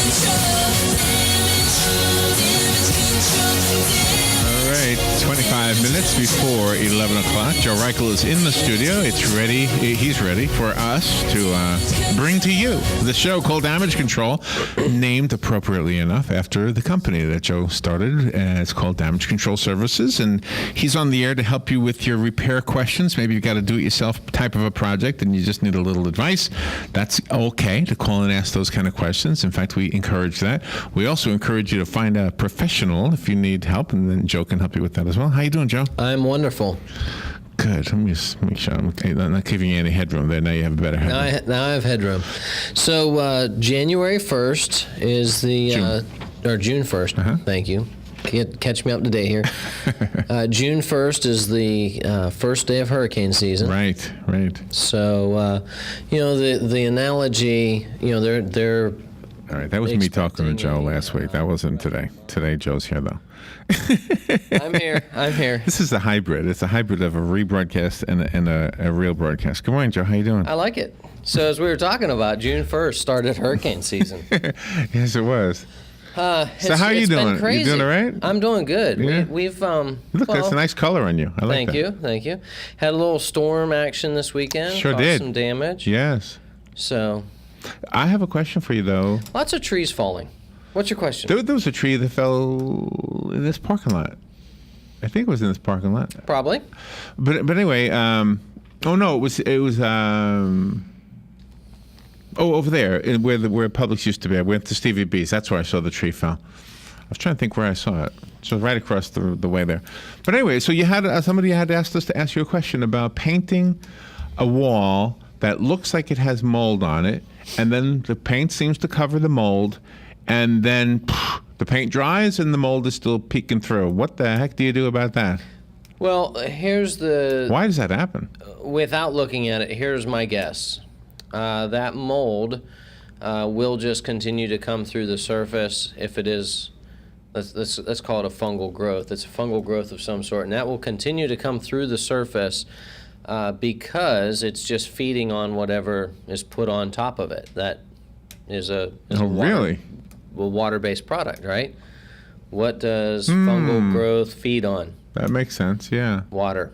All right, 25 minutes before 11 o'clock. Joe Reichel is in the studio. It's ready. He's ready for us to bring to you the show called Damage Control, named appropriately enough after the company that Joe started. It's called Damage Control Services, and he's on the air to help you with your repair questions. Maybe you've got a do-it-yourself type of a project and you just need a little advice. That's okay to call and ask those kind of questions. In fact, we encourage that. We also encourage you to find a professional if you need help, and then Joe can help you with that as well. How you doing, Joe? I'm wonderful. Good. Let me just make sure I'm not giving you any headroom there. Now you have a better headroom. Now I have headroom. So January 1st is the June 1st. Thank you. Catch me up to date here. June 1st is the first day of hurricane season. Right. So the analogy, they're all right, that was me talking to Joe last week. That wasn't today. Today, Joe's here, though. I'm here. This is a hybrid. It's a hybrid of a rebroadcast and a real broadcast. Good morning, Joe. How you doing? I like it. So as we were talking about, June 1st started hurricane season. Yes, it was. So how are you doing? You doing all right? I'm doing good. Yeah. We've Look, that's a nice color on you. I like that. Thank you. Had a little storm action this weekend. Sure caused did. Some damage. Yes. So I have a question for you, though. Lots of trees falling. What's your question? There was a tree that fell in this parking lot. I think it was in this parking lot. Probably. But anyway, it was over there where Publix used to be. I went to Stevie B's. That's where I saw the tree fell. I was trying to think where I saw it. So right across the way there. But anyway, so you had somebody had asked us to ask you a question about painting a wall that looks like it has mold on it, and then the paint seems to cover the mold, and then the paint dries and the mold is still peeking through. What the heck do you do about that? Well, Why does that happen? Without looking at it, here's my guess. That mold will just continue to come through the surface if it is, let's call it a fungal growth. It's a fungal growth of some sort, and that will continue to come through the surface because it's just feeding on whatever is put on top of it. That is really? Water-based product, right? What does fungal growth feed on? That makes sense, yeah. Water.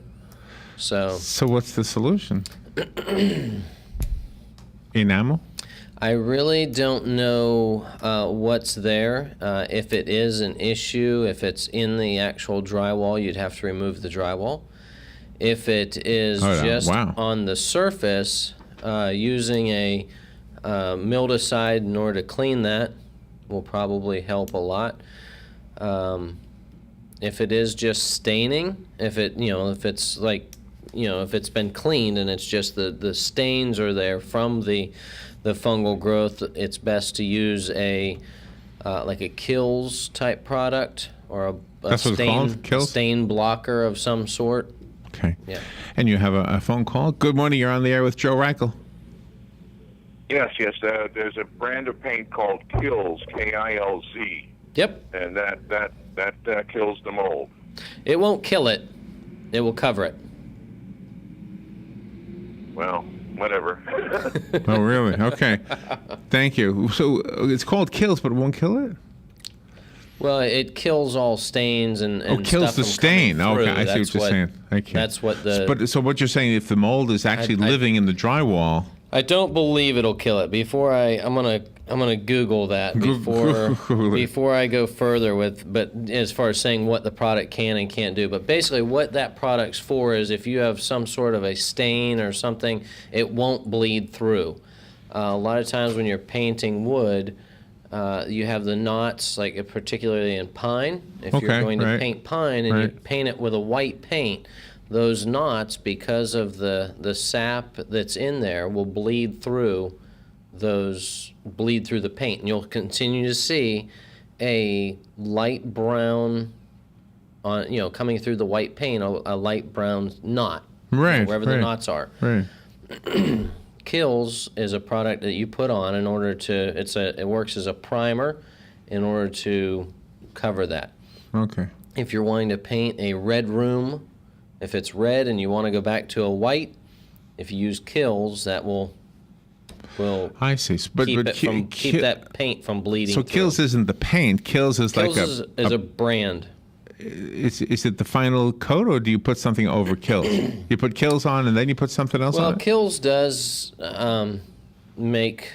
So what's the solution? Enamel? I really don't know what's there. If it is an issue, if it's in the actual drywall, you'd have to remove the drywall. If it is on the surface, using a mildicide in order to clean that will probably help a lot. If it is just staining, if it's been cleaned and it's just the stains are there from the fungal growth, it's best to use a Kills type product or a stain blocker of some sort. Okay. Yeah. And you have a phone call. Good morning. You're on the air with Joe Reichel. Yes. There's a brand of paint called Kills, K-I-L-Z. Yep. And that kills the mold. It won't kill it. It will cover it. Well, whatever. Oh, really? Okay. Thank you. So it's called Kills, but it won't kill it? Well, it kills all stains and kills stuff the from stain. Okay, I see what you're saying. Okay. That's what So what you're saying, if the mold is actually living in the drywall, I don't believe it'll kill it. I'm gonna Google that before I go further with. But as far as saying what the product can and can't do, but basically what that product's for is if you have some sort of a stain or something, it won't bleed through. A lot of times when you're painting wood, you have the knots, like particularly in pine. If you're going to paint pine and you paint it with a white paint, those knots, because of the sap that's in there, will bleed through the paint, and you'll continue to see a light brown coming through the white paint, a light brown knot, wherever the knots are. Right. Kills is a product that you put on in order to. It works as a primer in order to cover that. Okay. If you're wanting to paint a red room, if it's red and you want to go back to a white, if you use Kills, that will I see. But keep that paint from bleeding. So through. Kills isn't the paint. Kills is Kills like is a brand. Is it the final coat, or do you put something over Kills? You put Kills on, and then you put something else on it? Well, Kills does make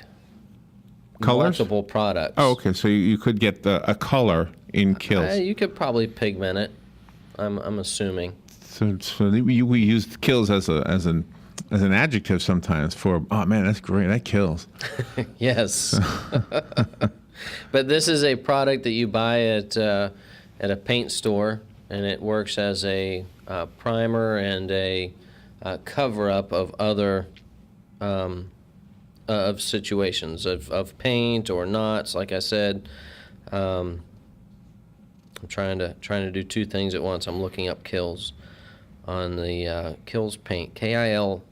colors? multiple products. Oh, okay. So you could get a color in Kills. You could probably pigment it. I'm assuming. So we use Kills as an adjective sometimes for, oh man, that's great, that kills. Yes. But this is a product that you buy at a paint store, and it works as a primer and a cover-up of other of situations of paint or knots. Like I said, I'm trying to do two things at once. I'm looking up Kills on the Kills paint, KILS,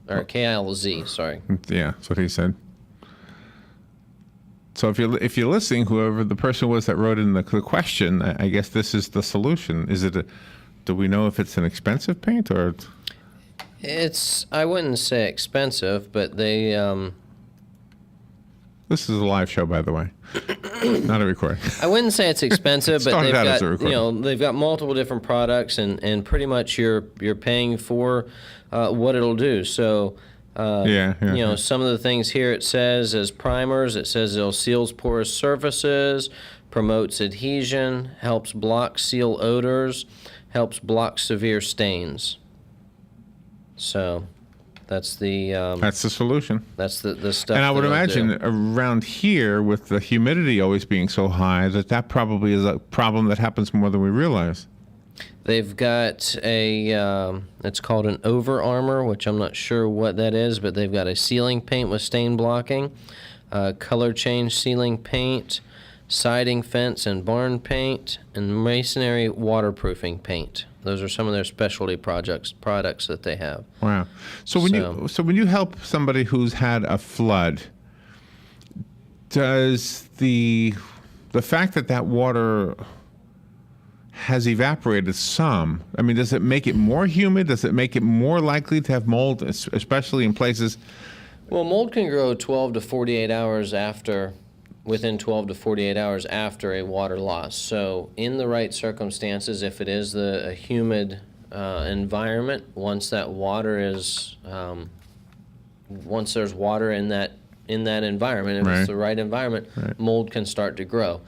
or KILZ, sorry. Yeah, that's what he said. So if you're listening, whoever the person was that wrote in the question, I guess this is the solution. Do we know if it's an expensive paint or? I wouldn't say expensive, but they. This is a live show, by the way, not a recording. I wouldn't say it's expensive, but they've got multiple different products, and pretty much you're paying for what it'll do. So some of the things here it says as primers. It says it'll seals porous surfaces, promotes adhesion, helps block seal odors, helps block severe stains. So. That's the solution. That's the stuff. And I would imagine around here, with the humidity always being so high, that probably is a problem that happens more than we realize. They've got it's called an over armor, which I'm not sure what that is, but they've got a sealing paint with stain blocking, color change sealing paint, siding, fence, and barn paint, and masonry waterproofing paint. Those are some of their specialty products that they have. Wow. So when you help somebody who's had a flood, does the fact that water has evaporated some, I mean, does it make it more humid? Does it make it more likely to have mold, especially in places? Well, mold can grow within 12 to 48 hours after a water loss. So in the right circumstances, if it is a humid environment, once there's water in that environment, if it's the right environment, mold can start to grow.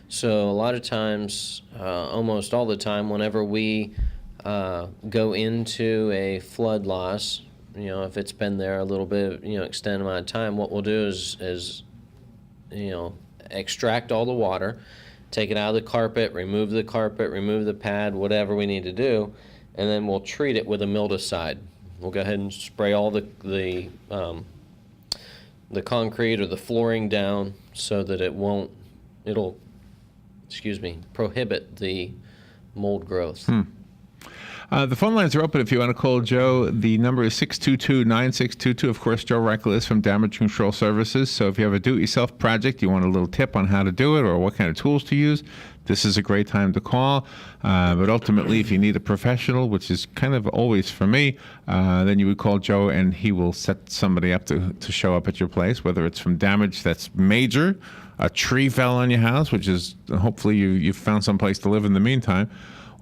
So a lot of times, almost all the time, whenever we go into a flood loss, if it's been there a little bit, extended amount of time, what we'll do is extract all the water, take it out of the carpet, remove the pad, whatever we need to do, and then we'll treat it with a mildicide. We'll go ahead and spray all the concrete or the flooring down so that it'll prohibit the mold growth. The phone lines are open if you want to call Joe. The number is 622-9622. Of course, Joe Reichel is from Damage Control Services. So if you have a do-it-yourself project, you want a little tip on how to do it or what kind of tools to use, this is a great time to call. But ultimately, if you need a professional, which is kind of always for me, then you would call Joe and he will set somebody up to show up at your place, whether it's from damage that's major, a tree fell on your house, which is hopefully you've found some place to live in the meantime,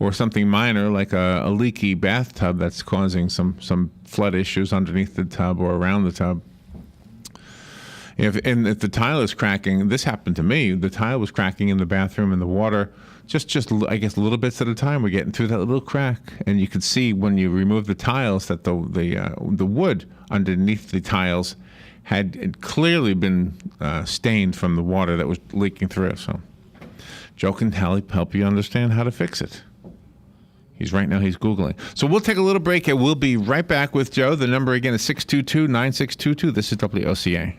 or something minor like a leaky bathtub that's causing some flood issues underneath the tub or around the tub. If the tile is cracking, this happened to me. The tile was cracking in the bathroom, and the water, just I guess little bits at a time, we're getting through that little crack, and you could see when you remove the tiles that the wood underneath the tiles had clearly been stained from the water that was leaking through. So Joe can help you understand how to fix it. He's Googling. So we'll take a little break and we'll be right back with Joe. The number again is 622-9622. This is WOCA.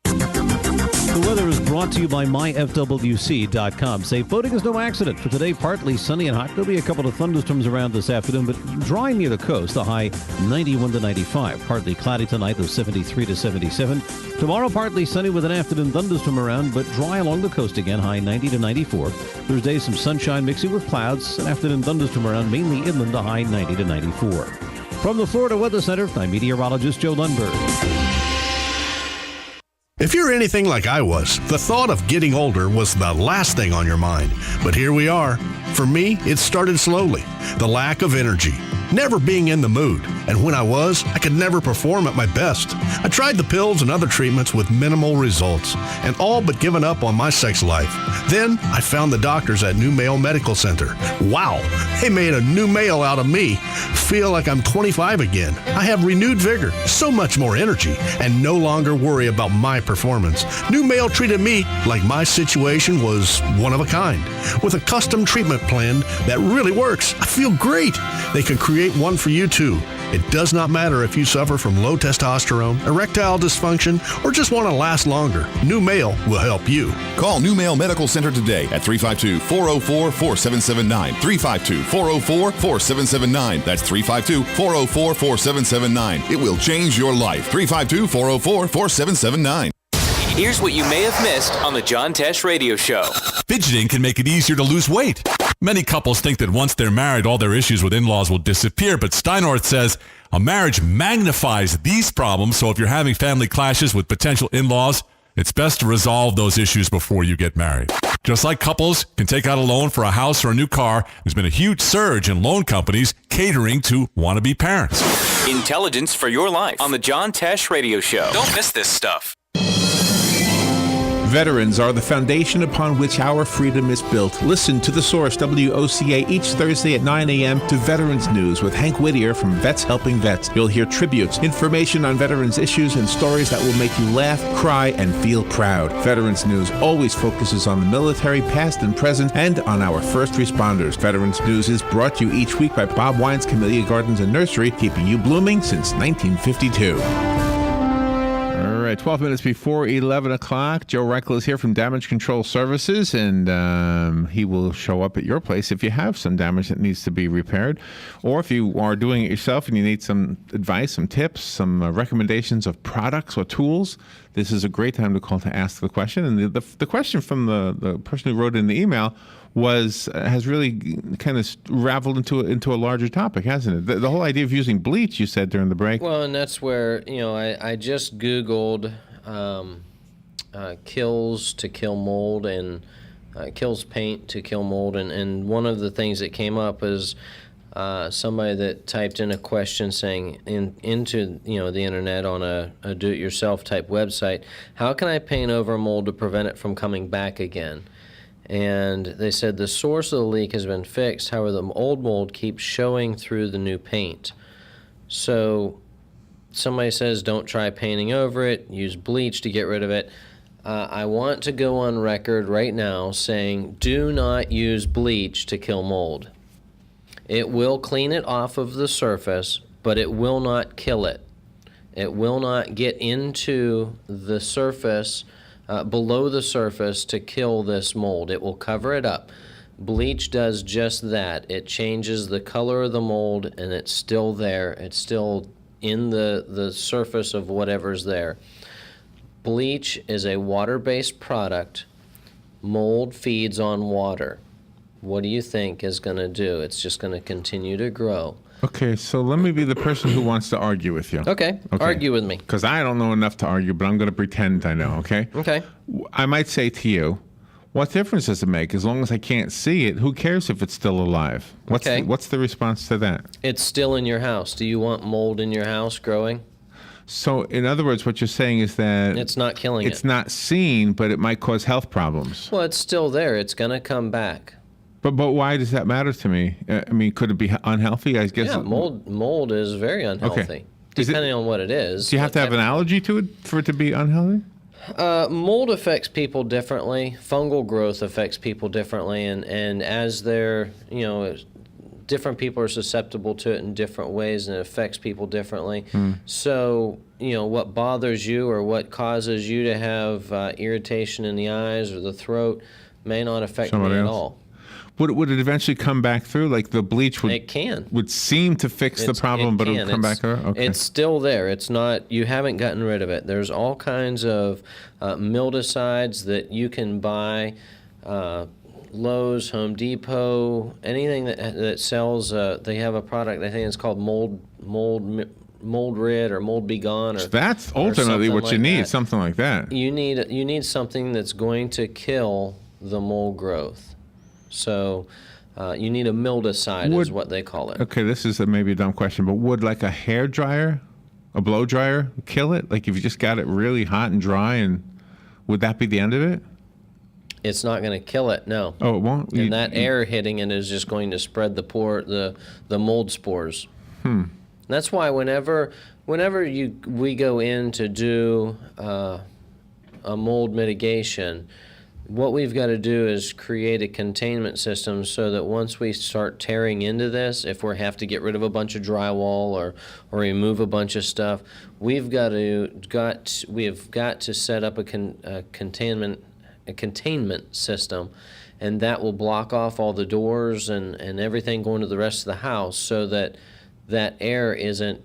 The weather is brought to you by myfwc.com. Safe boating is no accident. For today, partly sunny and hot. There'll be a couple of thunderstorms around this afternoon, but dry near the coast. The high 91 to 95. Partly cloudy tonight, of 73 to 77. Tomorrow, partly sunny with an afternoon thunderstorm around, but dry along the coast again. High 90 to 94. Thursday, some sunshine mixing with clouds. An afternoon thunderstorm around, mainly inland. The high 90 to 94. From the Florida Weather Center, I'm meteorologist Joe Lundberg. If you're anything like I was, the thought of getting older was the last thing on your mind. But here we are. For me, it started slowly. The lack of energy, never being in the mood, and when I was, I could never perform at my best. I tried the pills and other treatments with minimal results, and all but given up on my sex life. Then, I found the doctors at New Male Medical Center. Wow, they made a new male out of me. Feel like I'm 25 again. I have renewed vigor, so much more energy, and no longer worry about my performance. New Male treated me like my situation was one of a kind, with a custom treatment plan that really works. I feel great. They can create one for you too. It does not matter if you suffer from low testosterone, erectile dysfunction, or just want to last longer. New Male will help you. Call New Male Medical Center today at 352-404-4779. 352-404-4779. That's 352-404-4779. It will change your life. 352-404-4779. Here's what you may have missed on the John Tesh Radio Show. Fidgeting can make it easier to lose weight. Many couples think that once they're married, all their issues with in-laws will disappear, but Steinort says a marriage magnifies these problems, so if you're having family clashes with potential in-laws, it's best to resolve those issues before you get married. Just like couples can take out a loan for a house or a new car, there's been a huge surge in loan companies catering to wannabe parents. Intelligence for your life on the John Tesh Radio Show. Don't miss this stuff. Veterans are the foundation upon which our freedom is built. Listen to The Source, WOCA, each Thursday at 9 a.m. to Veterans News with Hank Whittier from Vets Helping Vets. You'll hear tributes, information on veterans issues, and stories that will make you laugh, cry, and feel proud. Veterans News always focuses on the military, past and present, and on our first responders. Veterans News is brought to you each week by Bob Wine's Camellia Gardens and Nursery, keeping you blooming since 1952. All right, 12 minutes before 11 o'clock. Joe Reichel is here from Damage Control Services, and he will show up at your place if you have some damage that needs to be repaired, or if you are doing it yourself and you need some advice, some tips, some recommendations of products or tools. This is a great time to call to ask the question. And the question from the person who wrote in the email has really kind of raveled into a larger topic, hasn't it? The whole idea of using bleach, you said during the break. Well, and that's where, I just Googled kills to kill mold and kills paint to kill mold. And one of the things that came up is somebody that typed in a question saying into the internet on a do-it-yourself type website, how can I paint over mold to prevent it from coming back again? And they said the source of the leak has been fixed, however the old mold keeps showing through the new paint. So somebody says don't try painting over it, use bleach to get rid of it. I want to go on record right now saying do not use bleach to kill mold. It will clean it off of the surface, but it will not kill it. It will not get into the surface, below the surface, to kill this mold. It will cover it up. Bleach does just that. It changes the color of the mold, and it's still there. It's still in the surface of whatever's there. Bleach is a water-based product. Mold feeds on water. What do you think is going to do? It's just going to continue to grow. Okay, so let me be the person who wants to argue with you. Okay. Argue with me. Because I don't know enough to argue, but I'm going to pretend I know, okay? Okay. I might say to you, what difference does it make? As long as I can't see it, who cares if it's still alive? What's the response to that? It's still in your house. Do you want mold in your house growing? So, in other words, what you're saying is that it's not killing it. It's not seen, but it might cause health problems. Well, it's still there. It's going to come back. But why does that matter to me? I mean, could it be unhealthy? I guess. Yeah, mold is very unhealthy. Okay. Depending on what it is. Do you have to have an allergy to it for it to be unhealthy? Mold affects people differently. Fungal growth affects people differently, and as they're, different people are susceptible to it in different ways, and it affects people differently. So, what bothers you or what causes you to have irritation in the eyes or the throat may not affect me at all. Would it eventually come back through? Like the bleach would seem to fix the problem, but it would come back through? Okay. It's still there. It's not, you haven't gotten rid of it. There's all kinds of mildicides that you can buy, Lowe's, Home Depot, anything that sells, they have a product, I think it's called mold mold rid or mold be gone. Or That's or ultimately something what you like need, that. something like that. You need something that's going to kill the mold growth. So you need a mildicide is what they call it. Okay, this is maybe a dumb question, but would like a hair dryer, a blow dryer, kill it? Like if you just got it really hot and dry, and would that be the end of it? It's not going to kill it, no. Oh, it won't? And that air hitting it is just going to spread the mold spores. That's why whenever we go in to do a mold mitigation, what we've got to do is create a containment system so that once we start tearing into this, if we have to get rid of a bunch of drywall or remove a bunch of stuff, we've got to set up a containment system, and that will block off all the doors and everything going to the rest of the house, so that air isn't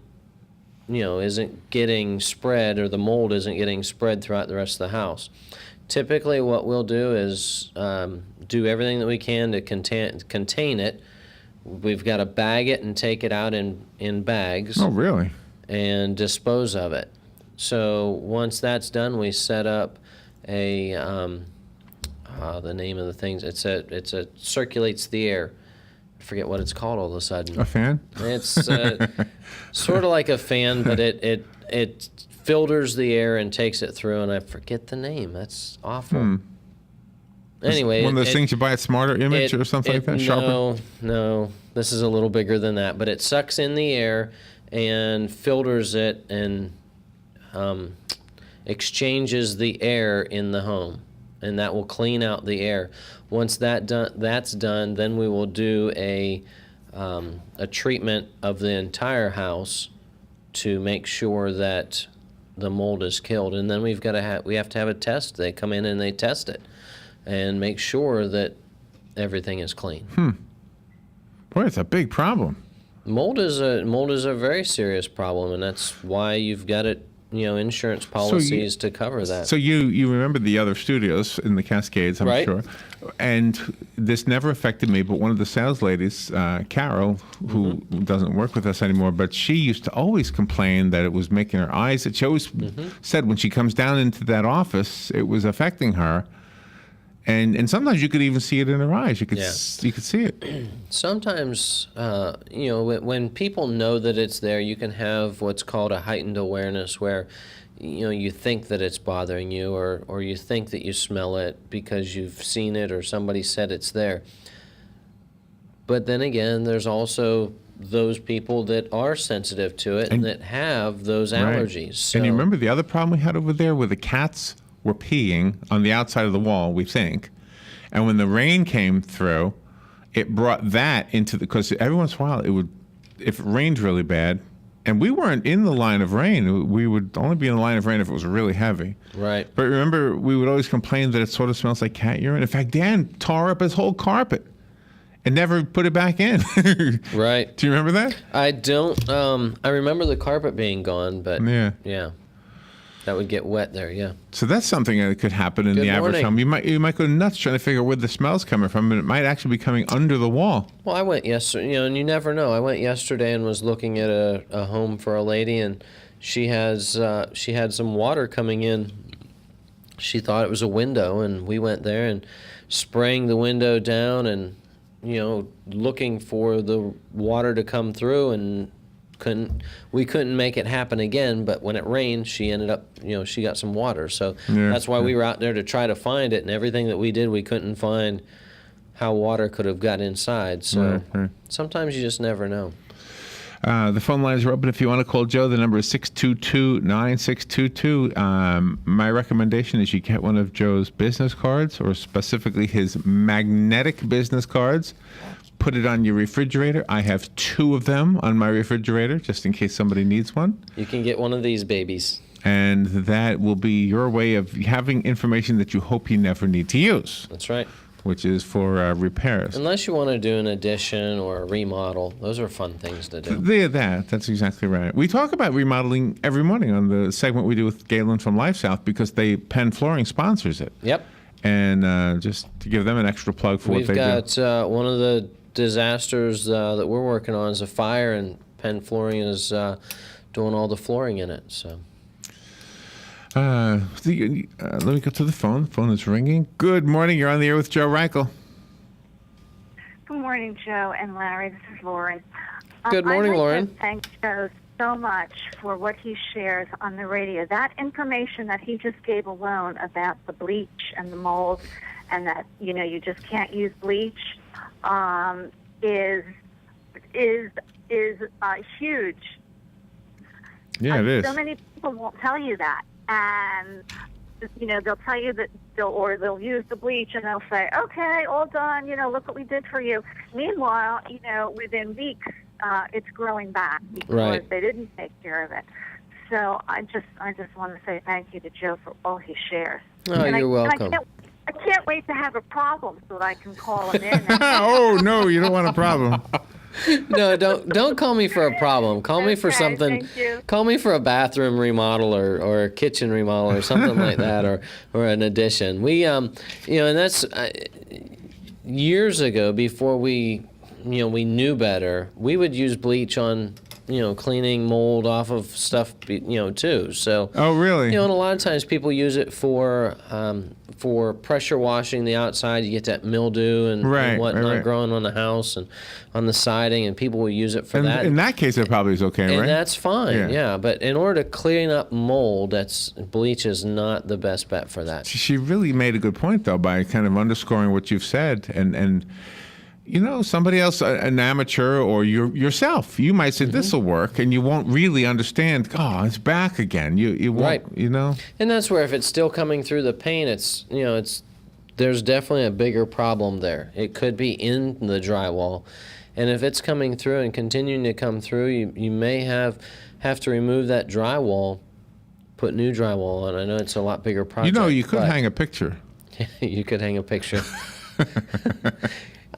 getting spread, or the mold isn't getting spread throughout the rest of the house. Typically what we'll do is do everything that we can to contain it. We've got to bag it and take it out in bags. Oh, really? And dispose of it. So once that's done, we set up a the name of the things. It's a circulates the air. I forget what it's called all of a sudden. A fan? It's sort of like a fan, but it filters the air and takes it through, and I forget the name. That's awful. Anyway, one of those things you buy at Smarter Image or something like that? Sharper? No. This is a little bigger than that, but it sucks in the air and filters it and exchanges the air in the home, and that will clean out the air. Once that's done, then we will do a treatment of the entire house to make sure that the mold is killed, and then we have to have a test. They come in and they test it and make sure that everything is clean. Boy, it's a big problem. Mold is a very serious problem, and that's why you've got it. Insurance policies to cover that. So you remember the other studios in the Cascades, I'm Right. sure. And this never affected me, but one of the sales ladies, Carol, who doesn't work with us anymore, but she used to always complain that it was making her eyes. She always said when she comes down into that office, it was affecting her. And sometimes you could even see it in her eyes. You could see it. Sometimes, when people know that it's there, you can have what's called a heightened awareness, where, you think that it's bothering you, or you think that you smell it because you've seen it or somebody said it's there. But then again, there's also those people that are sensitive to it and that have those allergies. Right. So, and you remember the other problem we had over there where the cats were peeing on the outside of the wall, we think. And when the rain came through, it brought that into because every once in a while, if it rained really bad, and we weren't in the line of rain, we would only be in the line of rain if it was really heavy. Right. But remember, we would always complain that it sort of smells like cat urine. In fact, Dan tore up his whole carpet and never put it back in. Right. Do you remember that? I don't. I remember the carpet being gone, but yeah. That would get wet there, yeah. So that's something that could happen in the average home. You might go nuts trying to figure where the smell's coming from, and it might actually be coming under the wall. Well, I went yesterday, and you never know. I went yesterday and was looking at a home for a lady, and she had some water coming in. She thought it was a window, and we went there and spraying the window down and, looking for the water to come through, and we couldn't make it happen again. But when it rained, she ended up, she got some water. So that's why we were out there to try to find it, and everything that we did, we couldn't find how water could have got inside. So sometimes you just never know. The phone lines are open if you want to call Joe. The number is 622-9622. My recommendation is you get one of Joe's business cards, or specifically his magnetic business cards. Put it on your refrigerator. I have 2 of them on my refrigerator, just in case somebody needs one. You can get one of these babies. And that will be your way of having information that you hope you never need to use. That's right. Which is for repairs. Unless you want to do an addition or a remodel. Those are fun things to do. That's exactly right. We talk about remodeling every morning on the segment we do with Galen from Life South, because Penn Flooring sponsors it. Yep. And just to give them an extra plug for what they do. We've got one of the disasters that we're working on is a fire, and Penn Flooring is doing all the flooring in it. So. Let me go to the phone. The phone is ringing. Good morning. You're on the air with Joe Reichel. Good morning, Joe and Larry. This is Lauren. Good morning, I'd like Lauren. to thank Joe so much for what he shares on the radio. That information that he just gave alone about the bleach and the mold, and that you just can't use bleach, is huge. Yeah, it is. So many people won't tell you that, and they'll tell you that they'll use the bleach and they'll say, "Okay, all done. Look what we did for you." Meanwhile, within weeks, it's growing back because they didn't take care of it. So I just want to say thank you to Joe for all he shares. Oh, you're welcome. I can't wait to have a problem so that I can call him in. Oh no, you don't want a problem. No, don't call me for a problem. Call me for something. Thank you. Call me for a bathroom remodel or a kitchen remodel or something like that, or an addition. We and that's years ago, before we knew better, we would use bleach on cleaning mold off of stuff too. So Oh really? and a lot of times people use it for pressure washing the outside. You get that mildew and whatnot right. growing on the house and on the siding, and people will use it for And that. in that case, it probably is okay, and right? that's fine, Yeah. yeah. But in order to clean up mold, bleach is not the best bet for that. She really made a good point, though, by kind of underscoring what you've said. And somebody else, an amateur or yourself, you might say, this will work, and you won't really understand, oh, it's back again. You won't, Right. And that's where if it's still coming through the paint, there's definitely a bigger problem there. It could be in the drywall. And if it's coming through and continuing to come through, you may have to remove that drywall, put new drywall on. I know it's a lot bigger project. You could hang a picture. You could hang a picture.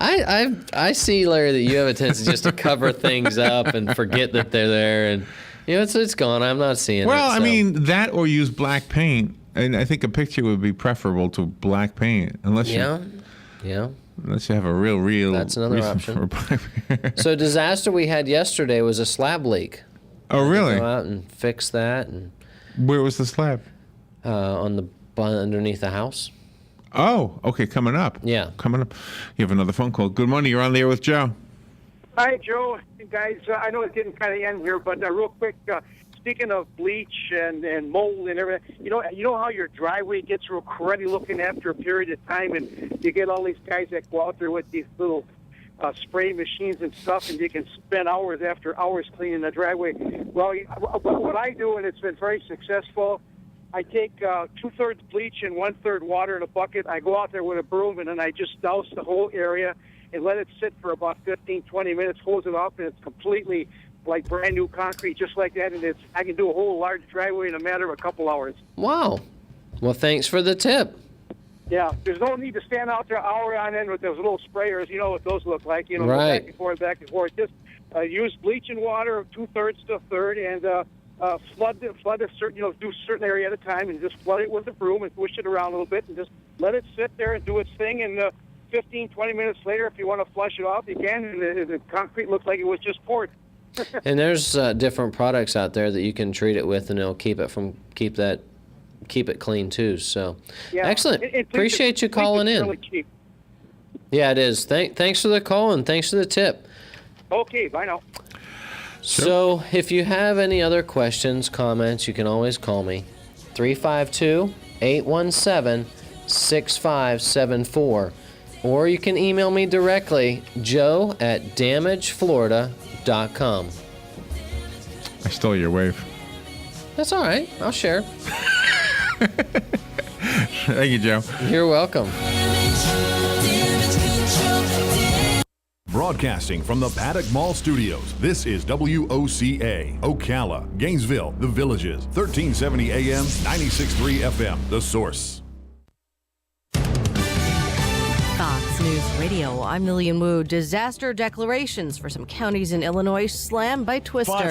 I see, Larry, that you have a tendency just to cover things up and forget that they're there, and it's gone. I'm not seeing it. Well, So. I mean, that or use black paint, and I think a picture would be preferable to black paint, unless you have a real. That's another reason option. for black paint. So disaster we had yesterday was a slab leak. Oh, really? Go out and fix that, and Where was the slab? underneath the house. Oh, okay, coming up. Yeah. Coming up. You have another phone call. Good morning. You're on the air with Joe. Hi, Joe. Guys, I know it's getting kind of end here, but real quick, speaking of bleach and mold and everything, you know how your driveway gets real cruddy looking after a period of time, and you get all these guys that go out there with these little spray machines and stuff, and you can spend hours after hours cleaning the driveway. Well, what I do, and it's been very successful, I take 2/3 bleach and 1/3 water in a bucket. I go out there with a broom, and then I just douse the whole area and let it sit for about 15, 20 minutes, hose it off, and it's completely like brand new concrete, just like that. And I can do a whole large driveway in a matter of a couple hours. Wow. Well, thanks for the tip. Yeah, there's no need to stand out there hour on end with those little sprayers. You know what those look like. Go Right. back and forth, back and forth. Just use bleach and water, 2/3 to 1/3, and flood a certain, do a certain area at a time, and just flood it with a broom and push it around a little bit, and just let it sit there and do its thing. And 15, 20 minutes later, if you want to flush it off, you can, and the concrete looks like it was just poured. And there's different products out there that you can treat it with, and it'll keep it clean too. So, Yeah. excellent. And bleach Appreciate you calling bleach is in. really cheap. Yeah, it is. Thanks for the call, and thanks for the tip. Okay, bye now. So, if you have any other questions, comments, you can always call me. 352-817-6574. Or you can email me directly, joe@damageflorida.com. I stole your wave. That's all right. I'll share. Thank you, Joe. You're welcome. Broadcasting from the Paddock Mall Studios, this is WOCA, Ocala, Gainesville, The Villages, 1370 AM, 96.3 FM, The Source. Fox News Radio, I'm Lillian Wu. Disaster declarations for some counties in Illinois slammed by Twister.